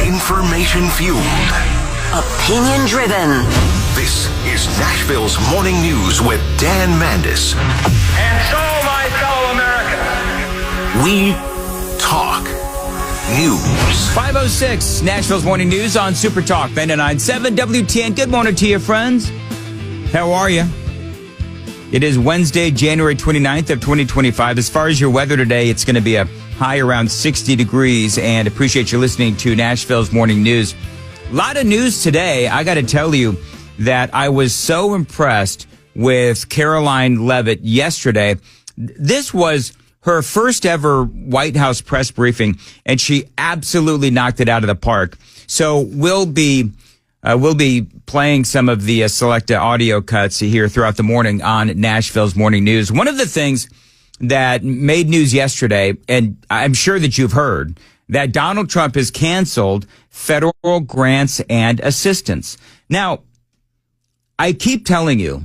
Information fueled. Opinion driven. This is Nashville's Morning News with Dan Mandis. And so, my fellow Americans, we talk news. 5:06, Nashville's Morning News on Super Talk 99.7 WTN. Good morning to you, friends. How are you? It is Wednesday, January 29th of 2025. As far as your weather today, it's going to be a high around 60 degrees, and appreciate you listening to Nashville's Morning News. A lot of news today. I got to tell you that I was so impressed with Caroline Leavitt yesterday. This was her first ever White House press briefing, and she absolutely knocked it out of the park. So we'll be playing some of the select audio cuts here throughout the morning on Nashville's Morning News. One of the things that made news yesterday, and I'm sure that you've heard, that Donald Trump has canceled federal grants and assistance. Now, I keep telling you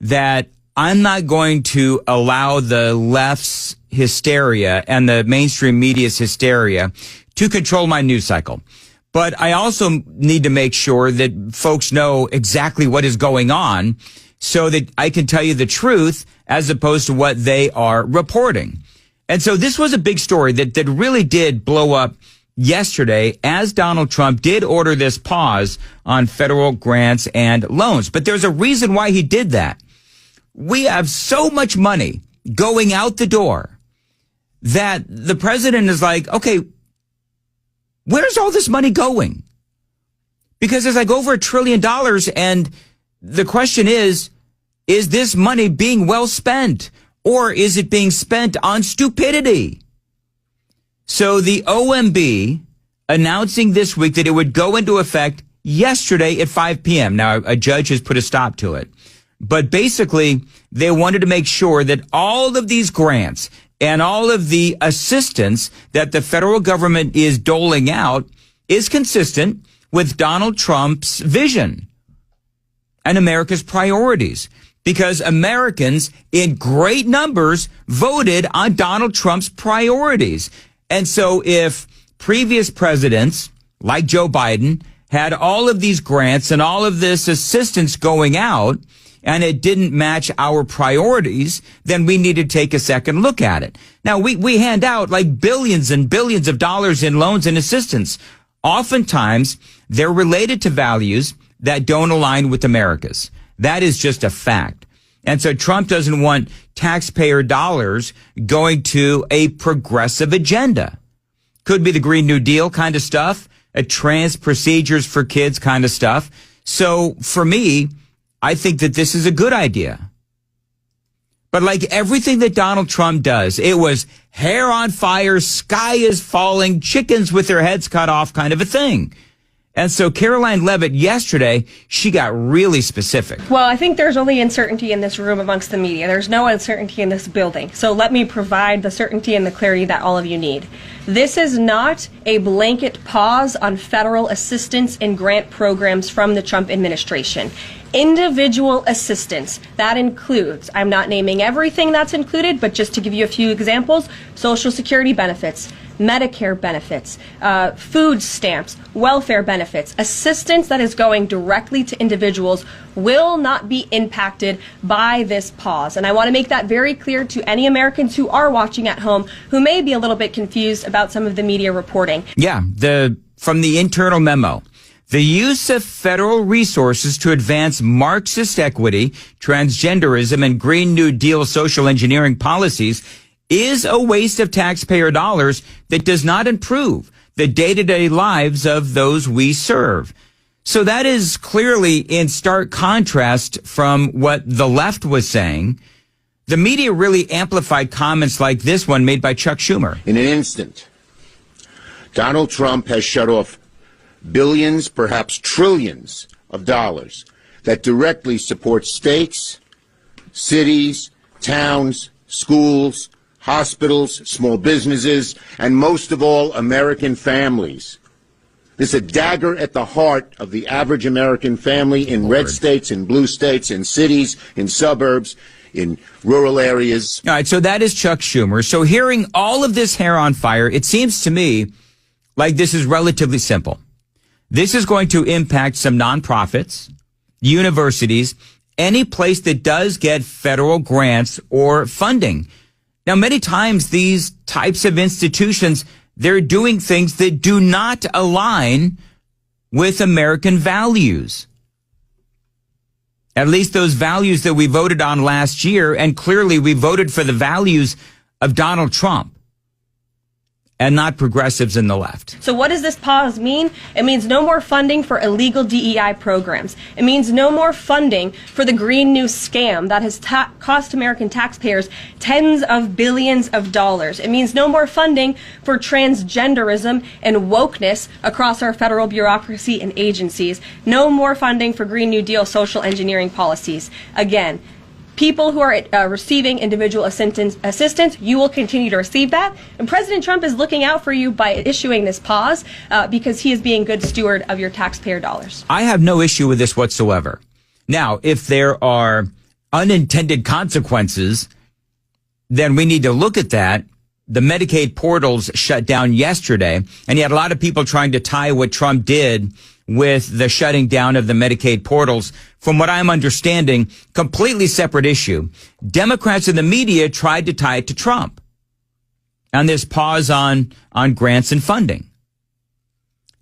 that I'm not going to allow the left's hysteria and the mainstream media's hysteria to control my news cycle. But I also need to make sure that folks know exactly what is going on so that I can tell you the truth as opposed to what they are reporting. And so this was a big story that really did blow up yesterday as Donald Trump did order this pause on federal grants and loans. But there's a reason why he did that. We have so much money going out the door that the president is like, okay, where's all this money going? Because there's like over $1 trillion, and the question is this money being well spent, or is it being spent on stupidity? So the OMB announcing this week that it would go into effect yesterday at 5 p.m. Now, a judge has put a stop to it. But basically, they wanted to make sure that all of these grants and all of the assistance that the federal government is doling out is consistent with Donald Trump's vision and America's priorities. Because Americans in great numbers voted on Donald Trump's priorities. And so if previous presidents, like Joe Biden, had all of these grants and all of this assistance going out, and it didn't match our priorities, then we need to take a second look at it. Now, we hand out like billions and billions of dollars in loans and assistance. Oftentimes, they're related to values that don't align with America's. That is just a fact. And so Trump doesn't want taxpayer dollars going to a progressive agenda. Could be the Green New Deal kind of stuff, a trans procedures for kids kind of stuff. So for me, I think that this is a good idea. But like everything that Donald Trump does, it was hair on fire, sky is falling, chickens with their heads cut off kind of a thing. And so Caroline Leavitt yesterday, she got really specific. Well, I think there's only uncertainty in this room amongst the media. There's no uncertainty in this building. So let me provide the certainty and the clarity that all of you need. This is not a blanket pause on federal assistance and grant programs from the Trump administration. Individual assistance, that includes, I'm not naming everything that's included, but just to give you a few examples, Social Security benefits, Medicare benefits, food stamps, welfare benefits, assistance that is going directly to individuals will not be impacted by this pause. And I want to make that very clear to any Americans who are watching at home who may be a little bit confused about some of the media reporting. Yeah, from the internal memo. The use of federal resources to advance Marxist equity, transgenderism, and Green New Deal social engineering policies is a waste of taxpayer dollars that does not improve the day-to-day lives of those we serve. So that is clearly in stark contrast from what the left was saying. The media really amplified comments like this one made by Chuck Schumer. In an instant, Donald Trump has shut off billions, perhaps trillions of dollars that directly support states, cities, towns, schools, hospitals, small businesses, and most of all, American families. This is a dagger at the heart of the average American family in red states, in blue states, in cities, in suburbs, in rural areas. All right, so that is Chuck Schumer. So hearing all of this hair on fire, it seems to me like this is relatively simple. This is going to impact some nonprofits, universities, any place that does get federal grants or funding. Now, many times these types of institutions, they're doing things that do not align with American values. At least those values that we voted on last year, and clearly we voted for the values of Donald Trump and not progressives in the left. So what does this pause mean? It means no more funding for illegal DEI programs. It means no more funding for the Green New scam that has cost American taxpayers tens of billions of dollars. It means no more funding for transgenderism and wokeness across our federal bureaucracy and agencies. No more funding for Green New Deal social engineering policies. Again, people who are receiving individual assistance, you will continue to receive that. And President Trump is looking out for you by issuing this pause because he is being good steward of your taxpayer dollars. I have no issue with this whatsoever. Now, if there are unintended consequences, then we need to look at that. The Medicaid portals shut down yesterday, and you had a lot of people trying to tie what Trump did with the shutting down of the Medicaid portals. From what I'm understanding, completely separate issue. Democrats in the media tried to tie it to Trump and this pause on grants and funding.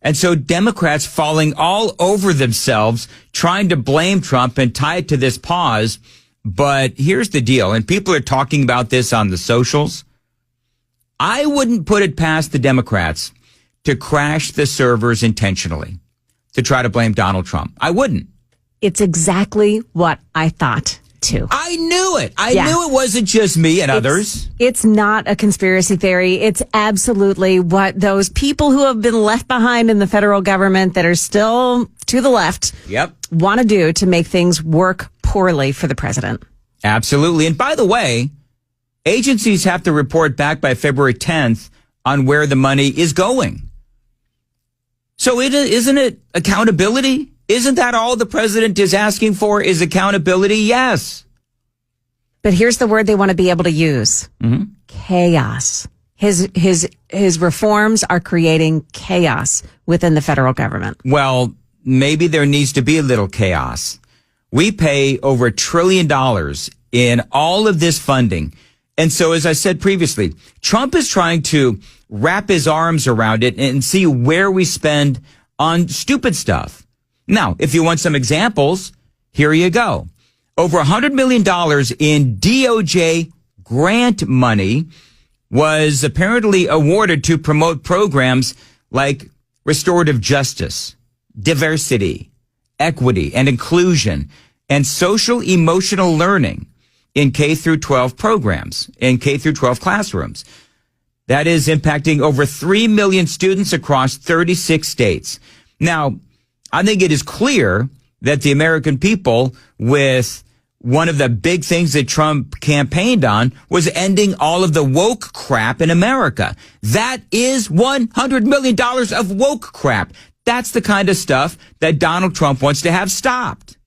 And so Democrats falling all over themselves, trying to blame Trump and tie it to this pause. But here's the deal, and people are talking about this on the socials. I wouldn't put it past the Democrats to crash the servers intentionally to try to blame Donald Trump. I wouldn't. It's exactly what I thought, too. I knew it. I knew it wasn't just me and others. It's not a conspiracy theory. It's absolutely what those people who have been left behind in the federal government that are still to the left want to do to make things work poorly for the president. Absolutely. And by the way, agencies have to report back by February 10th on where the money is going. So isn't it accountability? Isn't that all the president is asking for is accountability? Yes. But here's the word they want to be able to use. Mm-hmm. Chaos. His reforms are creating chaos within the federal government. Well, maybe there needs to be a little chaos. We pay over $1 trillion in all of this funding. And so, as I said previously, Trump is trying to wrap his arms around it and see where we spend on stupid stuff. Now, if you want some examples, here you go. Over $100 million in DOJ grant money was apparently awarded to promote programs like restorative justice, diversity, equity, and inclusion, and social emotional learning in K through 12 programs, in K through 12 classrooms. That is impacting over 3 million students across 36 states. Now, I think it is clear that the American people, with one of the big things that Trump campaigned on, was ending all of the woke crap in America. That is $100 million of woke crap. That's the kind of stuff that Donald Trump wants to have stopped.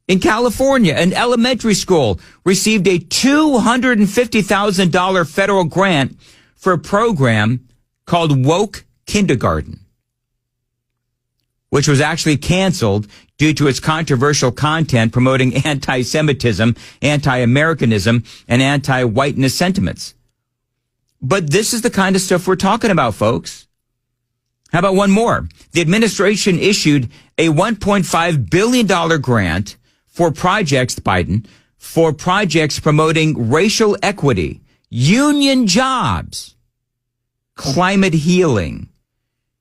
In California, an elementary school received a $250,000 federal grant for a program called Woke Kindergarten, which was actually canceled due to its controversial content promoting anti-Semitism, anti-Americanism, and anti-whiteness sentiments. But this is the kind of stuff we're talking about, folks. How about one more? The administration issued a $1.5 billion grant for projects, Biden, for projects promoting racial equity, union jobs, climate healing,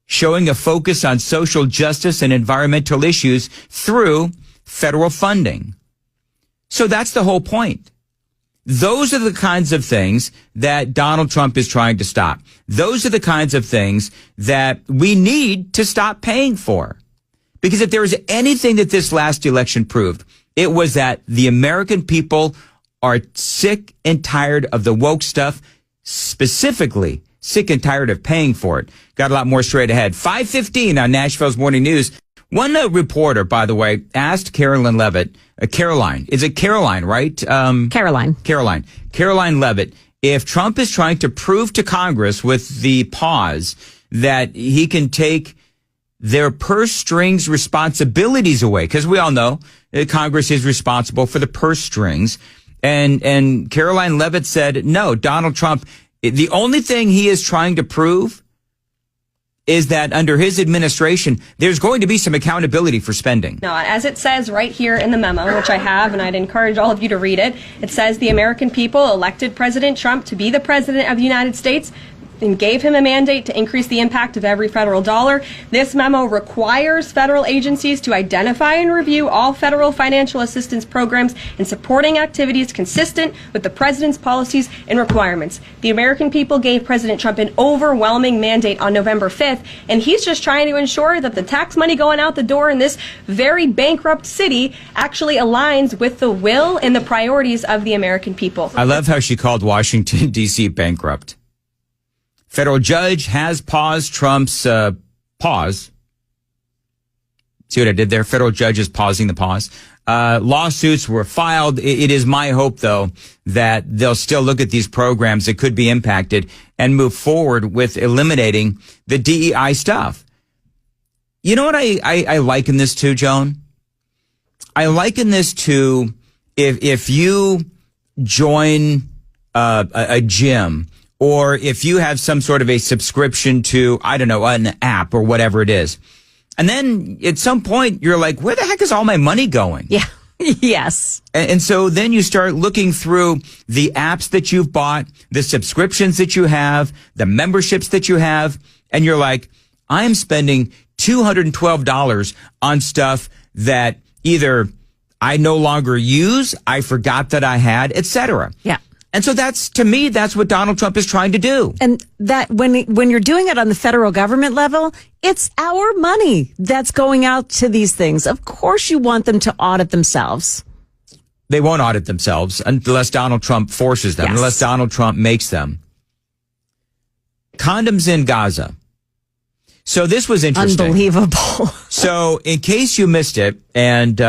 showing a focus on social justice and environmental issues through federal funding. So that's the whole point. Those are the kinds of things that Donald Trump is trying to stop. Those are the kinds of things that we need to stop paying for. Because if there was anything that this last election proved, it was that the American people are sick and tired of the woke stuff, specifically sick and tired of paying for it. Got a lot more straight ahead. 5:15 on Nashville's Morning News. One reporter, by the way, asked Caroline Levitt, Caroline, is it Caroline, right? Caroline Levitt, if Trump is trying to prove to Congress with the pause that he can take their purse strings responsibilities away. Because we all know that Congress is responsible for the purse strings. And Caroline Leavitt said, no, Donald Trump, the only thing he is trying to prove is that under his administration, there's going to be some accountability for spending. No, as it says right here in the memo, which I have, and I'd encourage all of you to read it, it says the American people elected President Trump to be the president of the United States and gave him a mandate to increase the impact of every federal dollar. This memo requires federal agencies to identify and review all federal financial assistance programs and supporting activities consistent with the president's policies and requirements. The American people gave President Trump an overwhelming mandate on November 5th, and he's just trying to ensure that the tax money going out the door in this very bankrupt city actually aligns with the will and the priorities of the American people. I love how she called Washington, D.C. bankrupt. Federal judge has paused Trump's pause. See what I did there? Federal judge is pausing the pause. Lawsuits were filed. It is my hope, though, that they'll still look at these programs that could be impacted and move forward with eliminating the DEI stuff. You know what I liken this to, Joan? I liken this to if you join a gym, or if you have some sort of a subscription to, I don't know, an app or whatever it is. And then at some point you're like, where the heck is all my money going? Yeah. Yes. And so then you start looking through the apps that you've bought, the subscriptions that you have, the memberships that you have. And you're like, I am spending $212 on stuff that either I no longer use, I forgot that I had, etc. Yeah. And so to me, that's what Donald Trump is trying to do. And that when you're doing it on the federal government level, it's our money that's going out to these things. Of course you want them to audit themselves. They won't audit themselves unless Donald Trump forces them, Yes. unless Donald Trump makes them. Condoms in Gaza. So this was interesting. Unbelievable. So in case you missed it, and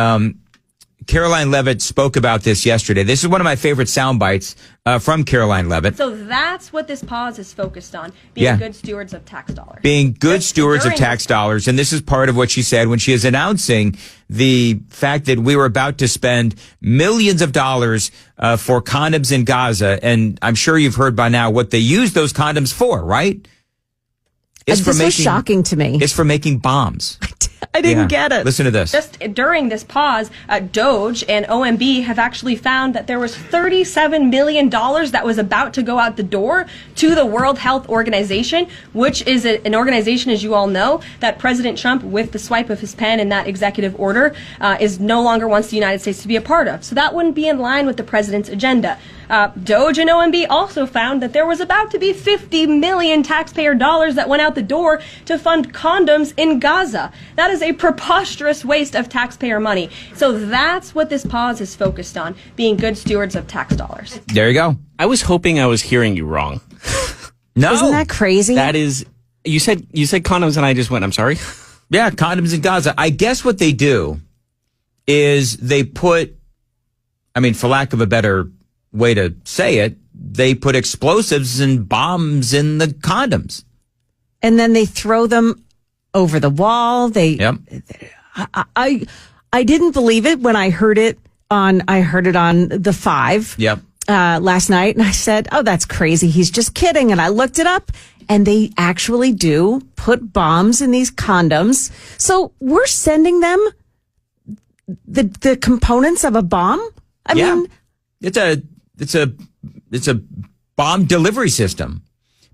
Caroline Leavitt spoke about this yesterday. This is one of my favorite sound bites from Caroline Leavitt. So that's what this pause is focused on, being good stewards of tax dollars. Being good stewards of tax dollars. And this is part of what she said when she is announcing the fact that we were about to spend millions of dollars for condoms in Gaza. And I'm sure you've heard by now what they use those condoms for, right? This was shocking to me. It's for making bombs. I didn't get it. Listen to this. Just during this pause, Doge and OMB have actually found that there was $37 million that was about to go out the door to the World Health Organization, which is an organization, as you all know, that President Trump, with the swipe of his pen in that executive order, is no longer wants the United States to be a part of. So that wouldn't be in line with the president's agenda. Doge and OMB also found that there was about to be 50 million taxpayer dollars that went out the door to fund condoms in Gaza. That is a preposterous waste of taxpayer money. So that's what this pause is focused on, being good stewards of tax dollars. There you go. I was hoping I was hearing you wrong. No. Isn't that crazy? That is, you said condoms and I just went, I'm sorry. Yeah, condoms in Gaza. I guess what they do is they put, for lack of a better way to say it, they put explosives and bombs in the condoms. And then they throw them over the wall. Yep. I didn't believe it when I heard it on the 5. Yep. Last night, and I said, "Oh, that's crazy. He's just kidding." And I looked it up, and they actually do put bombs in these condoms. So we're sending them the components of a bomb. I mean, it's a bomb delivery system.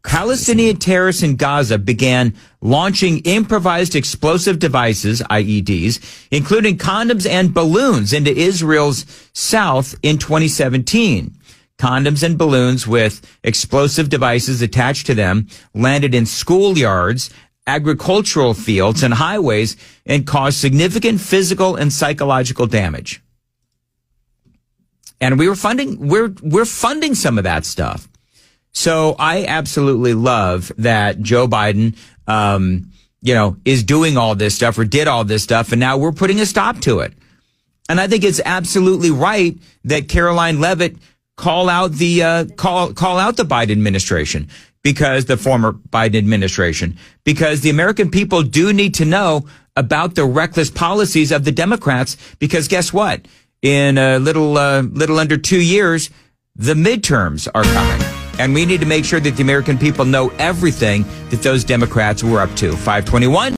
Palestinian terrorists in Gaza began launching improvised explosive devices, IEDs, including condoms and balloons into Israel's south in 2017. Condoms and balloons with explosive devices attached to them landed in schoolyards, agricultural fields, and highways and caused significant physical and psychological damage. And we're funding some of that stuff. So I absolutely love that Joe Biden, is doing all this stuff or did all this stuff. And now we're putting a stop to it. And I think it's absolutely right that Caroline Leavitt call out the Biden administration. because the former Biden administration, because the American people do need to know about the reckless policies of the Democrats, because guess what? In a little under 2 years, the midterms are coming. And we need to make sure that the American people know everything that those Democrats were up to. 521.